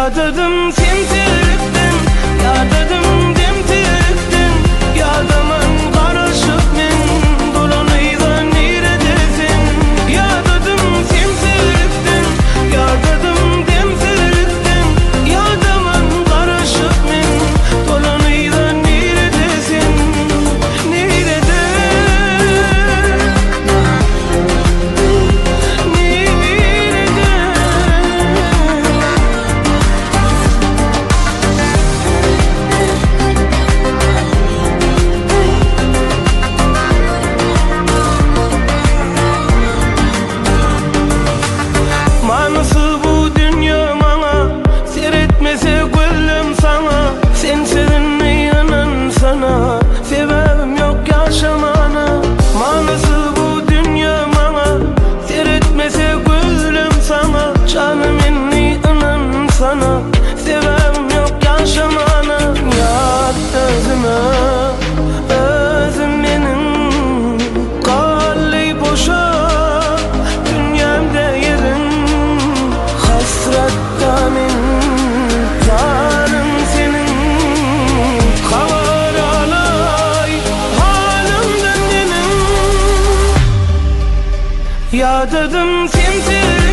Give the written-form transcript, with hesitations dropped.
Ya dedim simsiriktin, ya dedim demtiriktin, ya demen karışık min dolanıydan neredesin? Ya dedim simsiriktin, ya dedim demtiriktin, ya demen karışık min dolanıydan neredesin? Nerede? Manası bu dünya bana, seyretmese gönlüm sana. Sen sevinme inan sana, sebebim yok yaşamana. Manası bu dünya bana, seyretmese gönlüm sana. Canım inni inan sana, sebebim yok yaşamana. Yar özüme, özüm benim kalli boşa. Dünyamda yerim hasrettemin, canım senin kavar alay halimden yemin. Ya dedim simsir